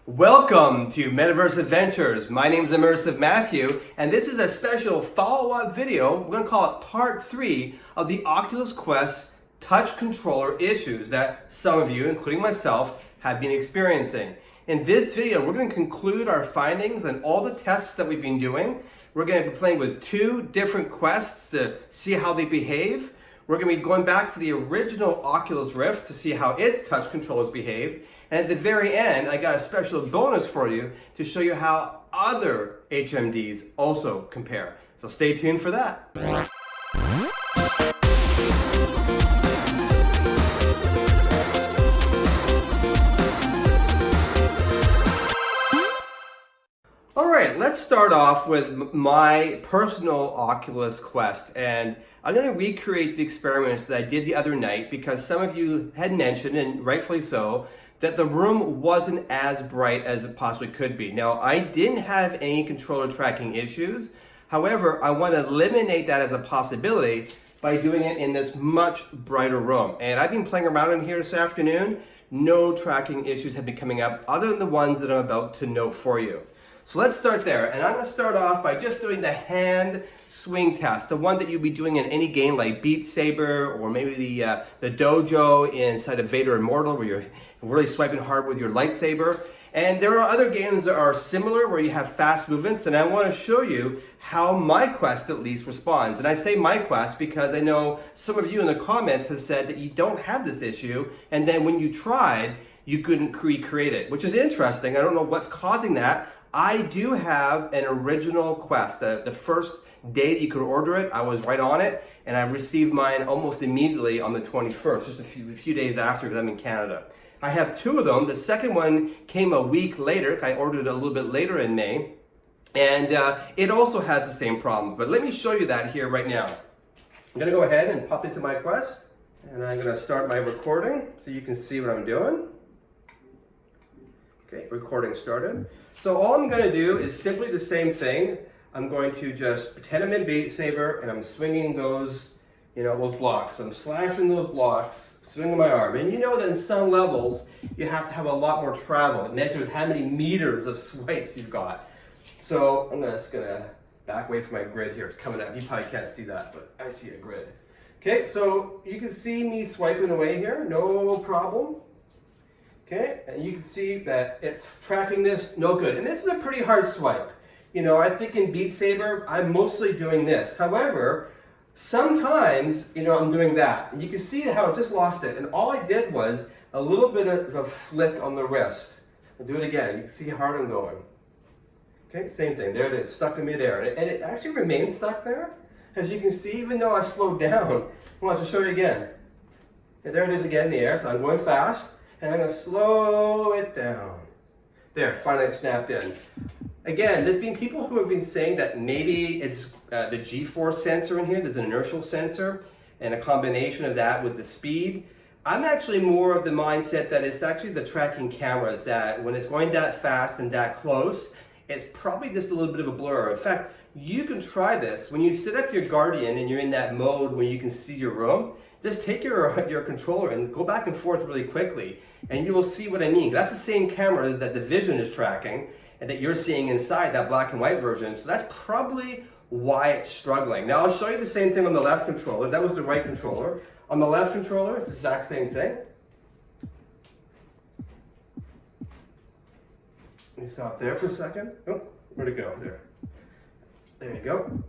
Welcome to Metaverse Adventures. My name is Immersive Matthew, and this is a special follow-up video. We're going to call it Part 3 of the Oculus Quest touch controller issues that some of you, including myself, have been experiencing. In this video, we're going to conclude our findings and all the tests that we've been doing. We're going to be playing with two different quests to see how they behave. We're going to be going back to the original Oculus Rift to see how its touch controllers behaved. And at the very end, I got a special bonus for you to show you how other HMDs also compare. So stay tuned for that. All right, let's start off with my personal Oculus Quest, and I'm going to recreate the experiments that I did the other night because some of you had mentioned, and rightfully so, that the room wasn't as bright as it possibly could be. Now, I didn't have any controller tracking issues. However, I want to eliminate that as a possibility by doing it in this much brighter room. And I've been playing around in here this afternoon. No tracking issues have been coming up other than the ones that I'm about to note for you. So let's start there. And I'm going to start off by just doing the hand swing test, the one that you'll be doing in any game like Beat Saber or maybe the dojo inside of Vader Immortal where you're really swiping hard with your lightsaber. And there are other games that are similar where you have fast movements, and I want to show you how my Quest at least responds. And I say my Quest because I know some of you in the comments have said that you don't have this issue, and then when you tried, you couldn't recreate it, which is interesting. I don't know what's causing that. I do have an original Quest. The first day that you could order it, I was right on it, and I received mine almost immediately on the 21st, just a few days after because I'm in Canada. I have two of them. The second one came a week later. I ordered it a little bit later in May, and it also has the same problem. But let me show you that here right now. I'm gonna go ahead and pop into my Quest, and I'm gonna start my recording so you can see what I'm doing. Okay, recording started. So all I'm going to do is simply the same thing. I'm going to just pretend I'm in Beat Saber and I'm swinging those, those blocks. I'm slashing those blocks, swinging my arm. And you know that in some levels, you have to have a lot more travel. It measures how many meters of swipes you've got. So I'm just going to back away from my grid here. It's coming up. You probably can't see that, but I see a grid. Okay, so you can see me swiping away here. No problem. Okay, and you can see that it's tracking this, no good. And this is a pretty hard swipe. I think in Beat Saber, I'm mostly doing this. However, sometimes, I'm doing that. And you can see how it just lost it. And all I did was a little bit of a flick on the wrist. I'll do it again. You can see how hard I'm going. Okay, same thing. There it is, stuck in midair. And it actually remains stuck there. As you can see, even though I slowed down. I want to show you again. Okay, there it is again in the air. So I'm going fast. And I'm going to slow it down. There, finally it snapped in. Again, there's been people who have been saying that maybe it's the G-force sensor in here. There's an inertial sensor and a combination of that with the speed. I'm actually more of the mindset that it's actually the tracking cameras that when it's going that fast and that close, it's probably just a little bit of a blur. In fact, you can try this. When you set up your Guardian and you're in that mode where you can see your room, just take your controller and go back and forth really quickly, and you will see what I mean. That's the same cameras that the Vision is tracking and that you're seeing inside that black and white version. So that's probably why it's struggling. Now I'll show you the same thing on the left controller. That was the right controller. On the left controller, it's the exact same thing. Let me stop there for a second. Oh, where'd it go? There you go.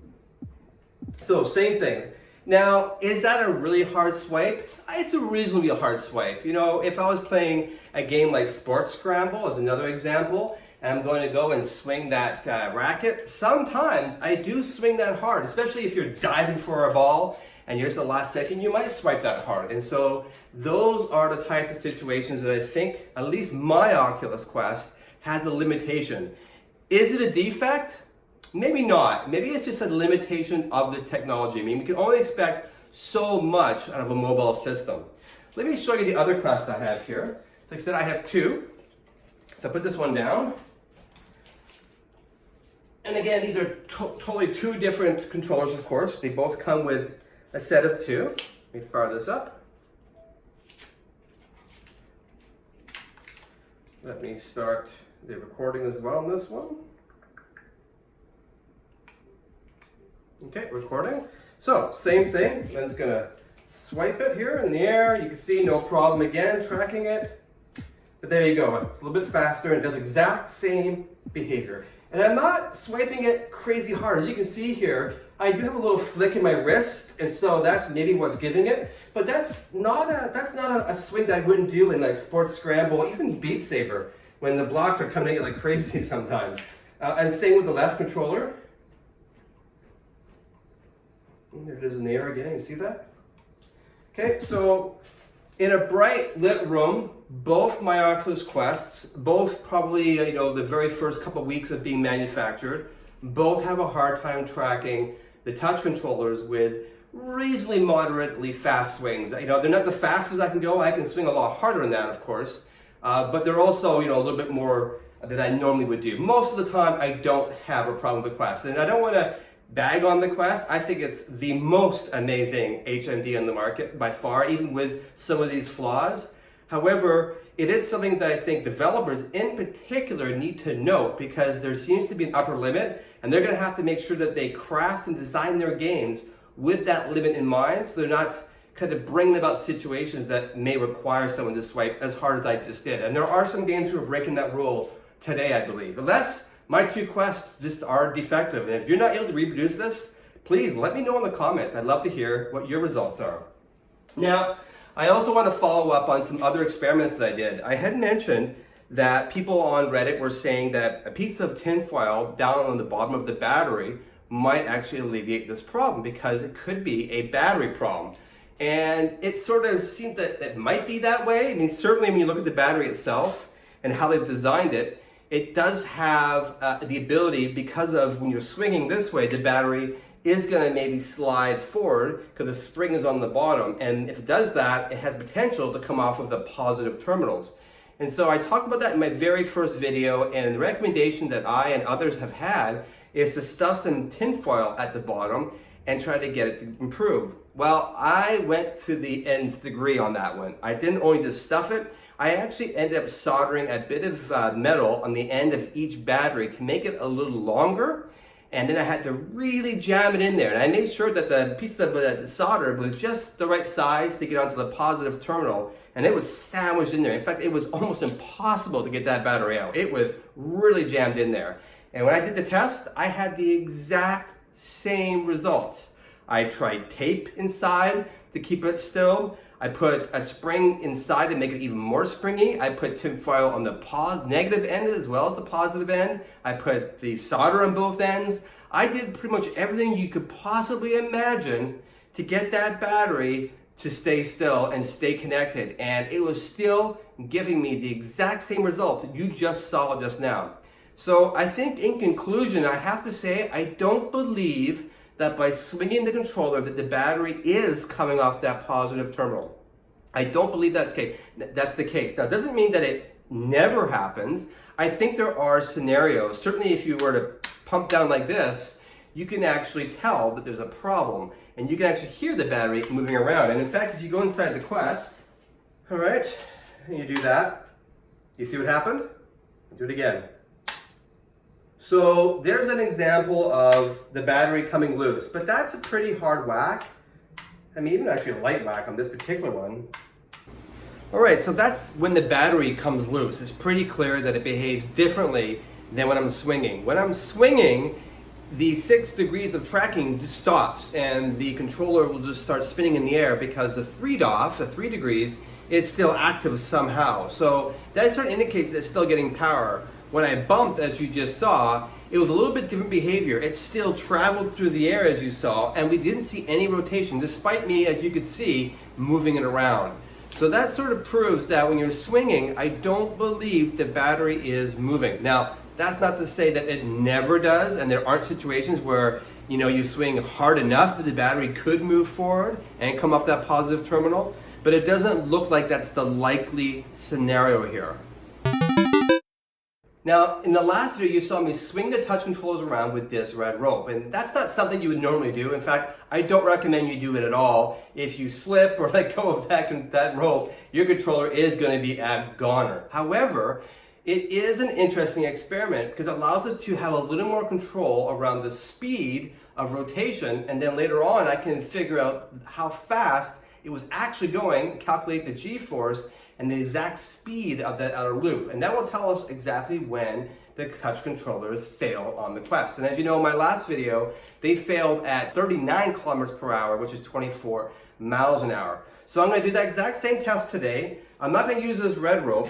So same thing. Now, is that a really hard swipe? It's a reasonably hard swipe. If I was playing a game like Sports Scramble as another example, and I'm going to go and swing that racket, sometimes I do swing that hard, especially if you're diving for a ball and you're just the last second, you might swipe that hard. And so those are the types of situations that I think, at least my Oculus Quest, has a limitation. Is it a defect? Maybe not. Maybe it's just a limitation of this technology. I mean, we can only expect so much out of a mobile system. Let me show you the other Quest I have here. So like I said, I have two. So I put this one down. And again, these are totally two different controllers, of course. They both come with a set of two. Let me fire this up. Let me start the recording as well on this one. Okay, recording. So, same thing. I'm just gonna swipe it here in the air. You can see no problem again, tracking it. But there you go. It's a little bit faster and it does exact same behavior. And I'm not swiping it crazy hard. As you can see here, I do have a little flick in my wrist, and so that's maybe what's giving it. But that's not a swing that I wouldn't do in like Sports Scramble, even Beat Saber, when the blocks are coming at you like crazy sometimes. And same with the left controller. And there it is in the air again. You see that? Okay, so in a bright lit room, both my Oculus Quests, both probably the very first couple of weeks of being manufactured, both have a hard time tracking the touch controllers with reasonably moderately fast swings. They're not the fastest I can go. I can swing a lot harder than that, of course, but they're also a little bit more than I normally would do. Most of the time, I don't have a problem with the Quest, and I don't want to bag on the Quest. I think it's the most amazing HMD on the market by far, even with some of these flaws. However, it is something that I think developers in particular need to note, because there seems to be an upper limit, and they're going to have to make sure that they craft and design their games with that limit in mind, so they're not kind of bringing about situations that may require someone to swipe as hard as I just did. And there are some games who are breaking that rule today, I believe. Unless my two Quests just are defective. And if you're not able to reproduce this, please let me know in the comments. I'd love to hear what your results are. Now, I also want to follow up on some other experiments that I did. I had mentioned that people on Reddit were saying that a piece of tinfoil down on the bottom of the battery might actually alleviate this problem, because it could be a battery problem. And it sort of seemed that it might be that way. I mean, certainly when you look at the battery itself and how they've designed it, it does have the ability, because of when you're swinging this way, the battery is going to maybe slide forward because the spring is on the bottom. And if it does that, it has potential to come off of the positive terminals. And so I talked about that in my very first video, and the recommendation that I and others have had is to stuff some tinfoil at the bottom and try to get it to improve. Well, I went to the nth degree on that one. I didn't only just stuff it, I actually ended up soldering a bit of metal on the end of each battery to make it a little longer, and then I had to really jam it in there. And I made sure that the piece of solder was just the right size to get onto the positive terminal, and it was sandwiched in there. In fact, it was almost impossible to get that battery out. It was really jammed in there. And when I did the test, I had the exact same results. I tried tape inside to keep it still. I put a spring inside to make it even more springy. I put tinfoil on the negative end as well as the positive end. I put the solder on both ends. I did pretty much everything you could possibly imagine to get that battery to stay still and stay connected. And it was still giving me the exact same result that you just saw just now. So I think in conclusion, I have to say, I don't believe that by swinging the controller that the battery is coming off that positive terminal. I don't believe that's the case. Now, it doesn't mean that it never happens. I think there are scenarios, certainly if you were to pump down like this, you can actually tell that there's a problem, and you can actually hear the battery moving around. And in fact, if you go inside the Quest, all right, and you do that, you see what happened? Do it again. So there's an example of the battery coming loose, but that's a pretty hard whack. I mean, even actually a light whack on this particular one. All right, so that's when the battery comes loose. It's pretty clear that it behaves differently than when I'm swinging. When I'm swinging, the 6 degrees of tracking just stops, and the controller will just start spinning in the air because the 3 degrees, is still active somehow. So that sort of indicates that it's still getting power. When I bumped, as you just saw, it was a little bit different behavior. It still traveled through the air, as you saw, and we didn't see any rotation, despite me, as you could see, moving it around. So that sort of proves that when you're swinging, I don't believe the battery is moving. Now, that's not to say that it never does, and there aren't situations where you swing hard enough that the battery could move forward and come off that positive terminal, but it doesn't look like that's the likely scenario here. Now, in the last video, you saw me swing the touch controllers around with this red rope, and that's not something you would normally do. In fact, I don't recommend you do it at all. If you slip or let go of that rope, your controller is going to be a goner. However, it is an interesting experiment because it allows us to have a little more control around the speed of rotation, and then later on I can figure out how fast it was actually going, calculate the g-force and the exact speed of that outer loop. And that will tell us exactly when the touch controllers fail on the Quest. And as you know, in my last video, they failed at 39 kilometers per hour, which is 24 miles an hour. So I'm gonna do that exact same test today. I'm not gonna use this red rope.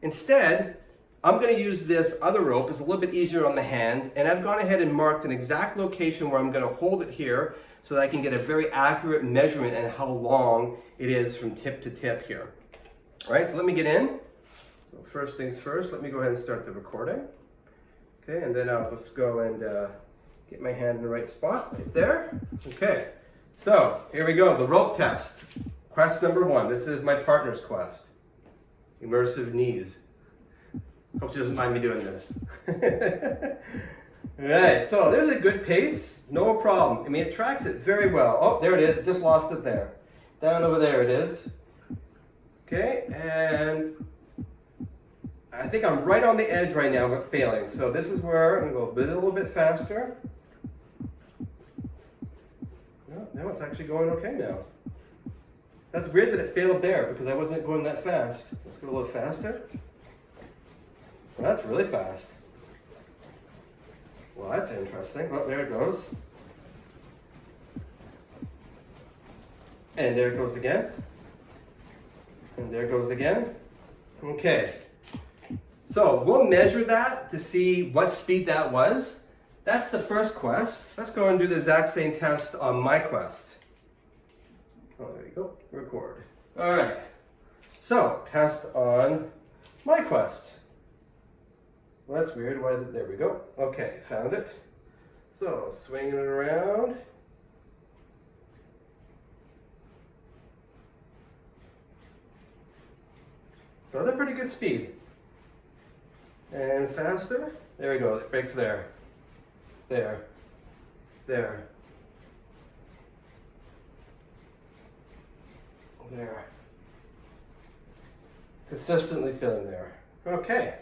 Instead, I'm gonna use this other rope. It's a little bit easier on the hands, and I've gone ahead and marked an exact location where I'm gonna hold it here so that I can get a very accurate measurement and how long it is from tip to tip here. All right, so let me get in. So first things first, let me go ahead and start the recording. Okay, and then I'll just go and get my hand in the right spot, right there. Okay, so here we go, the rope test. Quest number 1, this is my partner's Quest. Immersive knees. Hope she doesn't mind me doing this. All right, so there's a good pace, no problem. I mean, it tracks it very well. Oh, there it is, it just lost it there. Down over there it is. Okay, and I think I'm right on the edge right now of failing. So this is where I'm gonna go a little bit faster. No, now it's actually going okay now. That's weird that it failed there because I wasn't going that fast. Let's go a little faster. Well, that's really fast. Well, that's interesting. Oh, there it goes. And there it goes again. And there it goes again. Okay. So we'll measure that to see what speed that was. That's the first Quest. Let's go and do the exact same test on my Quest. Oh, there you go. Record. All right. So, test on my Quest. Well, that's weird. Why is it? There we go. Okay, found it. So, swinging it around. So that's a pretty good speed. And faster. There we go. It breaks there. There. There. There. Consistently filling there. Okay.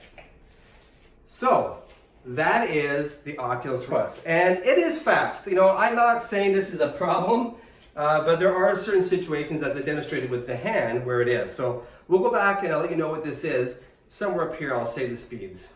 So that is the Oculus Quest. And it is fast. You know, I'm not saying this is a problem, but there are certain situations, as I demonstrated with the hand, where it is. So we'll go back and I'll let you know what this is. Somewhere up here, I'll say the speeds.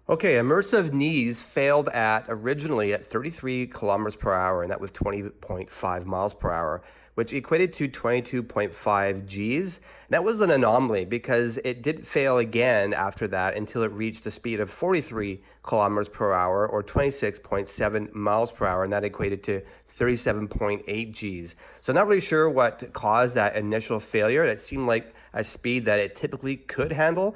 Okay, immersive knees failed originally at 33 kilometers per hour, and that was 20.5 miles per hour, which equated to 22.5 Gs. And that was an anomaly because it did fail again after that until it reached a speed of 43 kilometers per hour or 26.7 miles per hour, and that equated to 37.8 Gs. So not really sure what caused that initial failure. It seemed like a speed that it typically could handle.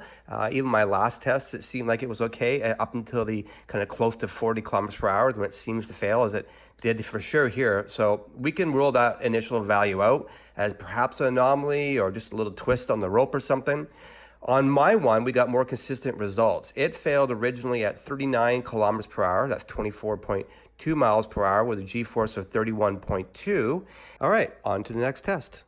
Even my last test, it seemed like it was okay up until the kind of close to 40 kilometers per hour when it seems to fail, as it did for sure here. So we can rule that initial value out as perhaps an anomaly or just a little twist on the rope or something. On my one, we got more consistent results. It failed originally at 39 kilometers per hour. That's 24.2 miles per hour with a G-force of 31.2. All right, on to the next test.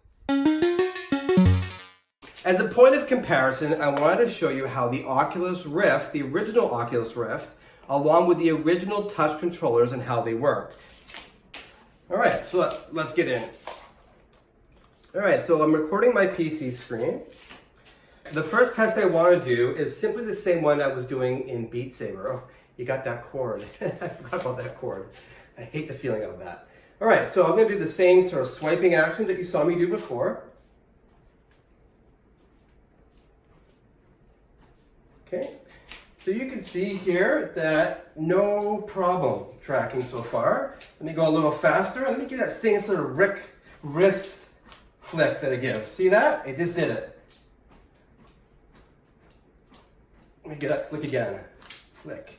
As a point of comparison, I wanted to show you how the Oculus Rift, the original Oculus Rift, along with the original touch controllers and how they work. All right, so let's get in. All right, so I'm recording my PC screen. The first test I want to do is simply the same one I was doing in Beat Saber. Oh, you got that cord. I forgot about that cord. I hate the feeling of that. All right, so I'm going to do the same sort of swiping action that you saw me do before. Okay, so you can see here that no problem tracking so far. Let me go a little faster and let me get that same sort of wrist flick that it gives. See that? It just did it. Let me get that flick again. Flick.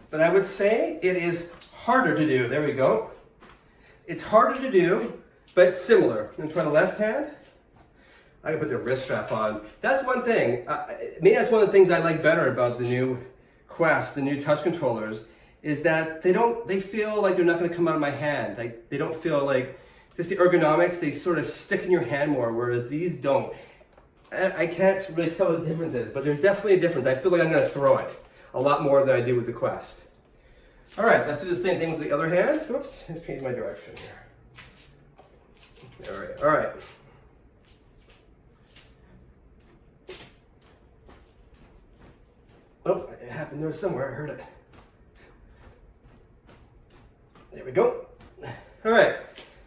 But I would say it is harder to do. There we go. It's harder to do, but similar. I'm going to try the left hand. I can put the wrist strap on. That's one thing. Maybe that's one of the things I like better about the new Quest, the new touch controllers, is that they feel like they're not going to come out of my hand. They don't feel like just the ergonomics, they sort of stick in your hand more, whereas these don't. I can't really tell what the difference is, but there's definitely a difference. I feel like I'm going to throw it a lot more than I do with the Quest. All right, let's do the same thing with the other hand. Whoops, let's change my direction here. All right. Oh, it happened there somewhere. I heard it. There we go. All right.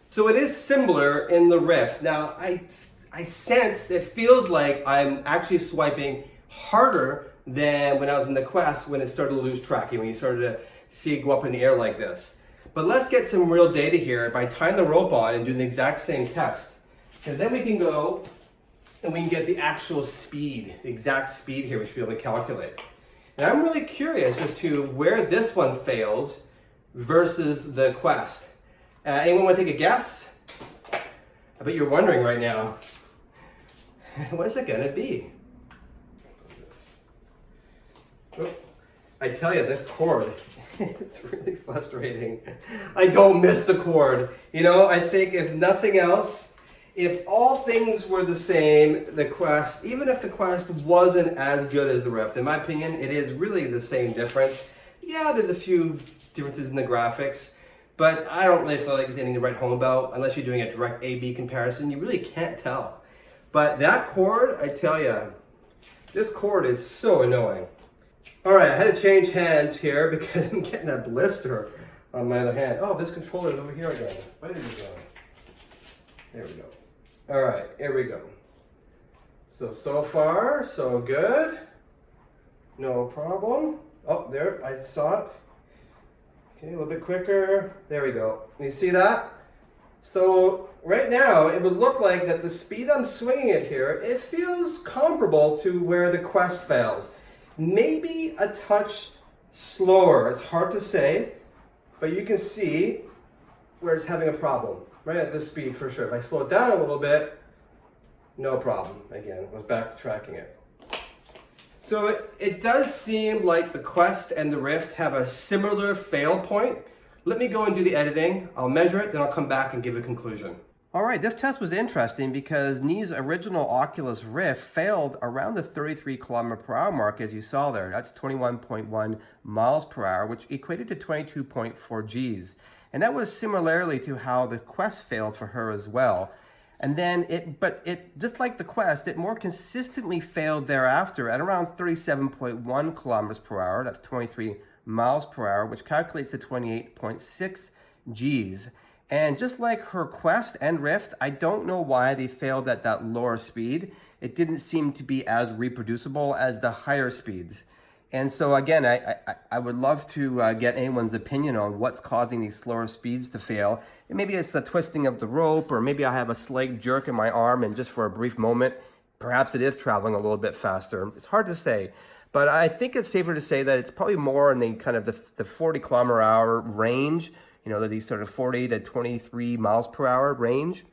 So it is similar in the Rift. Now, I sense, it feels like I'm actually swiping harder than when I was in the Quest when it started to lose tracking, when you started to see it go up in the air like this. But let's get some real data here by tying the rope on and doing the exact same test. Because then we can go and we can get the actual speed, the exact speed here, we should be able to calculate. And I'm really curious as to where this one fails versus the Quest. Anyone want to take a guess? I bet you're wondering right now, what's it gonna be? Oh, I tell you, this cord, it's really frustrating. I don't miss the cord. You know, I think if nothing else, if all things were the same, the Quest, even if the Quest wasn't as good as the Rift, in my opinion, it is really the same difference. Yeah, there's a few differences in the graphics, but I don't really feel like there's anything to write home about unless you're doing a direct A-B comparison. You really can't tell. But that cord, I tell you, this cord is so annoying. All right, I had to change hands here because I'm getting a blister on my other hand. Oh, this controller is over here again. Where did it go? There we go. All right, here we go. So far, so good. No problem. Oh, there, I saw it. Okay, a little bit quicker. There we go. You see that? So right now, it would look like that the speed I'm swinging it here, it feels comparable to where the Quest fails. Maybe a touch slower. It's hard to say, but you can see where it's having a problem. Right at this speed for sure. If I slow it down a little bit, no problem. Again, I was back to tracking it. So it does seem like the Quest and the Rift have a similar fail point. Let me go and do the editing. I'll measure it, then I'll come back and give a conclusion. All right, this test was interesting because Ni's original Oculus Rift failed around the 33 km/h mark, as you saw there. That's 21.1 miles per hour, which equated to 22.4 Gs. And that was similarly to how the Quest failed for her as well. And then it just like the Quest, it more consistently failed thereafter at around 37.1 km/h. That's 23 miles per hour, which calculates to 28.6 Gs. And just like her Quest and Rift, I don't know why they failed at that lower speed. It didn't seem to be as reproducible as the higher speeds. And so again, I would love to get anyone's opinion on what's causing these slower speeds to fail. And maybe it's a twisting of the rope, or maybe I have a slight jerk in my arm and just for a brief moment, perhaps it is traveling a little bit faster. It's hard to say, but I think it's safer to say that it's probably more in the kind of the 40 km/h range, you know, these sort of 40 to 23 miles per hour range,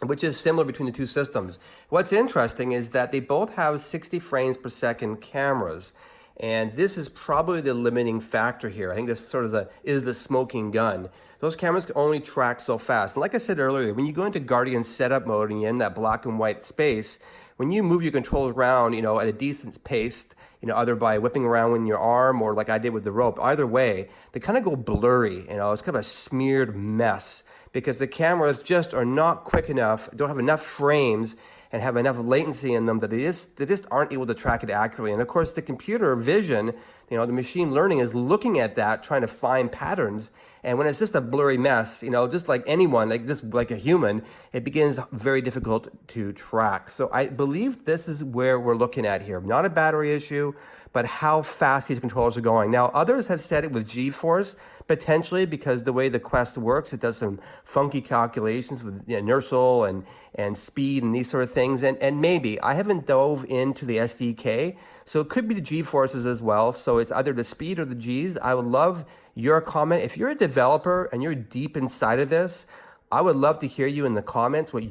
which is similar between the two systems. What's interesting is that they both have 60 frames per second cameras. And this is probably the limiting factor here. I think this sort of is the smoking gun. Those cameras can only track so fast. And like I said earlier, when you go into Guardian setup mode and you're in that black and white space, when you move your controls around, you know, at a decent pace, you know, either by whipping around with your arm or like I did with the rope, either way, they kind of go blurry, you know, it's kind of a smeared mess because the cameras just are not quick enough, don't have enough frames and have enough latency in them that they just aren't able to track it accurately. And of course, the computer vision, you know, the machine learning is looking at that, trying to find patterns. And when it's just a blurry mess, you know, just like anyone, just like a human, it begins very difficult to track. So I believe this is where we're looking at here. Not a battery issue, but how fast these controllers are going. Now, others have said it with G-force, potentially because the way the Quest works, it does some funky calculations with inertial and speed and these sort of things. And maybe, I haven't dove into the SDK, so it could be the G-forces as well. So it's either the speed or the Gs. I would love your comment. If you're a developer and you're deep inside of this, I would love to hear you in the comments what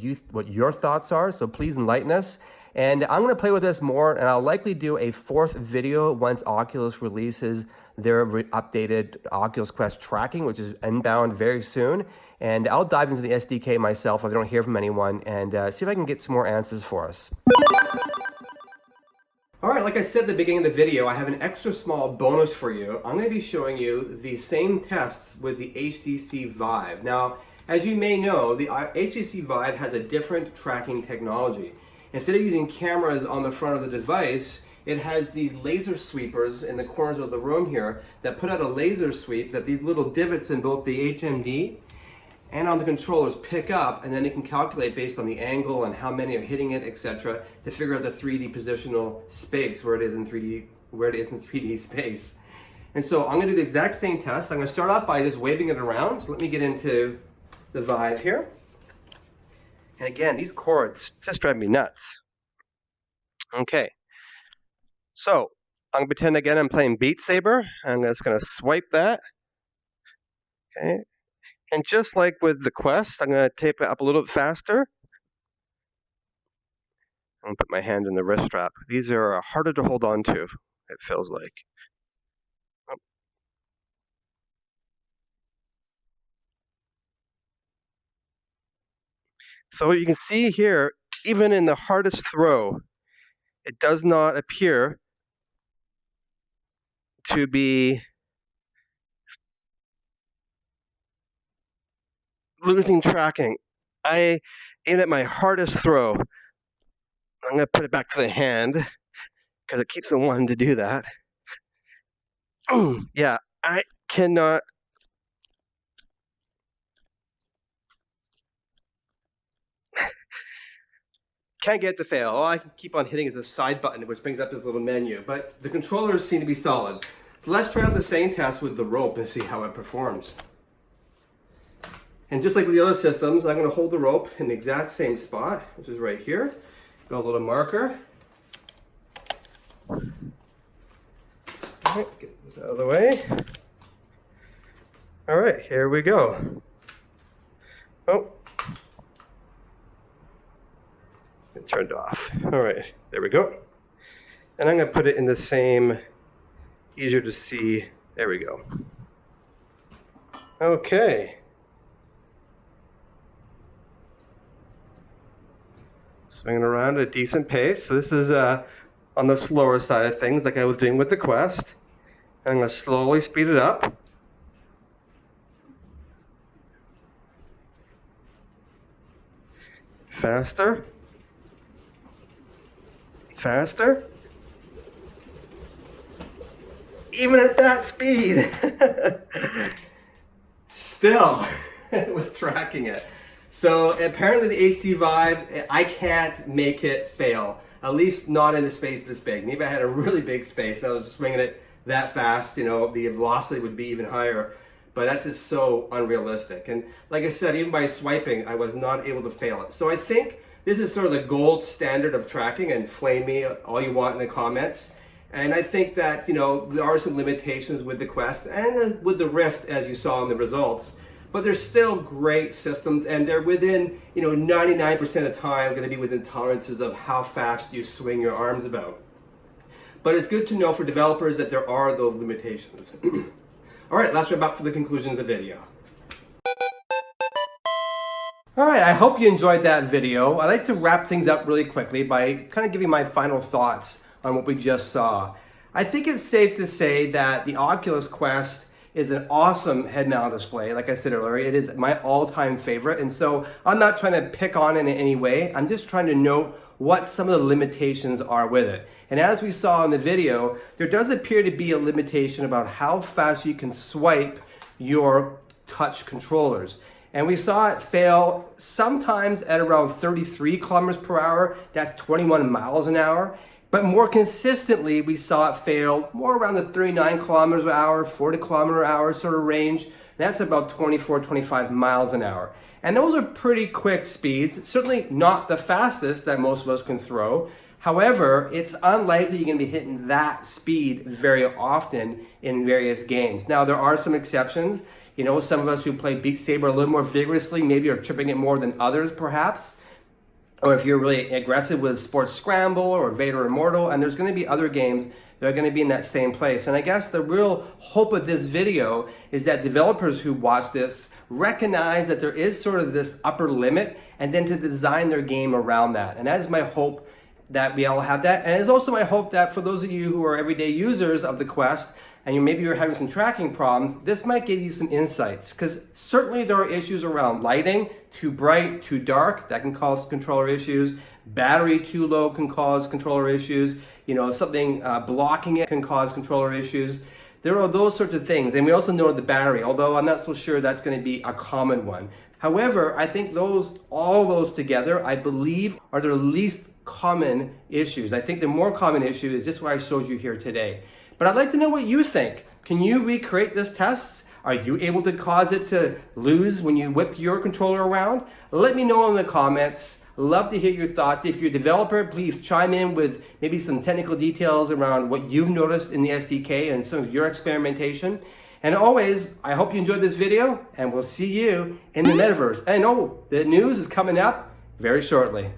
your thoughts are. So please enlighten us. And I'm going to play with this more, and I'll likely do a 4th video once Oculus releases their updated Oculus Quest tracking, which is inbound very soon. And I'll dive into the SDK myself if I don't hear from anyone, and see if I can get some more answers for us. All right, like I said at the beginning of the video, I have an extra small bonus for you. I'm going to be showing you the same tests with the HTC Vive. Now, as you may know, the HTC Vive has a different tracking technology. Instead of using cameras on the front of the device, it has these laser sweepers in the corners of the room here that put out a laser sweep that these little divots in both the HMD and on the controllers pick up, and then it can calculate based on the angle and how many are hitting it, etc., to figure out the 3D positional space where it is in 3D space. And so I'm going to do the exact same test. I'm going to start off by just waving it around. So let me get into the Vive here. And again, these cords just drive me nuts. Okay. So I'm going to pretend again I'm playing Beat Saber. I'm just going to swipe that. Okay. And just like with the Quest, I'm going to tape it up a little bit faster. I'm going to put my hand in the wrist strap. These are harder to hold on to, it feels like. So you can see here, even in the hardest throw, it does not appear to be losing tracking. I aim at my hardest throw. I'm going to put it back to the hand because it keeps on wanting to do that. Yeah, I cannot. Can't get it to fail. All I can keep on hitting is the side button, which brings up this little menu. But the controllers seem to be solid. So let's try out the same test with the rope and see how it performs. And just like with the other systems, I'm going to hold the rope in the exact same spot, which is right here. Got a little marker. All right, get this out of the way. All right, here we go. Oh. It turned off. All right, there we go. And I'm going to put it in the same, easier to see. There we go. Okay. Swinging around at a decent pace. So this is on the slower side of things, like I was doing with the Quest. And I'm going to slowly speed it up. Faster. Faster. Even at that speed. Still, it was tracking it. So apparently the HTC Vive, I can't make it fail. At least not in a space this big. Maybe I had a really big space and I was swinging it that fast, you know, the velocity would be even higher. But that's just so unrealistic. And like I said, even by swiping, I was not able to fail it. So I think this is sort of the gold standard of tracking, and flame me all you want in the comments. And I think that, you know, there are some limitations with the Quest and with the Rift, as you saw in the results. But they're still great systems, and they're within, you know, 99% of the time going to be within tolerances of how fast you swing your arms about. But it's good to know for developers that there are those limitations. All right, let's wrap up for the conclusion of the video. All right, I hope you enjoyed that video. I like to wrap things up really quickly by kind of giving my final thoughts on what we just saw. I think it's safe to say that the Oculus Quest is an awesome head-mount display. Like I said earlier, it is my all-time favorite. And so I'm not trying to pick on it in any way. I'm just trying to note what some of the limitations are with it. And as we saw in the video, there does appear to be a limitation about how fast you can swipe your touch controllers. And we saw it fail sometimes at around 33 kilometers per hour. That's 21 miles an hour. But more consistently, we saw it fail more around the 39 kilometers an hour, 40 kilometer an hour sort of range. That's about 24, 25 miles an hour. And those are pretty quick speeds, certainly not the fastest that most of us can throw. However, it's unlikely you're going to be hitting that speed very often in various games. Now, there are some exceptions. You know, some of us who play Beat Saber a little more vigorously maybe are tripping it more than others, perhaps. or if you're really aggressive with Sports Scramble or Vader Immortal, and there's going to be other games that are going to be in that same place. And I guess the real hope of this video is that developers who watch this recognize that there is sort of this upper limit, and then to design their game around that. And that is my hope, that we all have that. And it's also my hope that for those of you who are everyday users of the Quest, and maybe you're having some tracking problems, this might give you some insights, because certainly there are issues around lighting, too bright, too dark, that can cause controller issues. Battery too low can cause controller issues. Something blocking it can cause controller issues. There are those sorts of things. And we also know the battery, although I'm not so sure that's going to be a common one. However, I think all those together, I believe, are the least common issues. I think the more common issue is just what I showed you here today. But I'd like to know what you think. Can you recreate this test? Are you able to cause it to lose when you whip your controller around? Let me know in the comments. Love to hear your thoughts. If you're a developer, please chime in with maybe some technical details around what you've noticed in the SDK and some of your experimentation. And always, I hope you enjoyed this video, and we'll see you in the metaverse. And the news is coming up very shortly.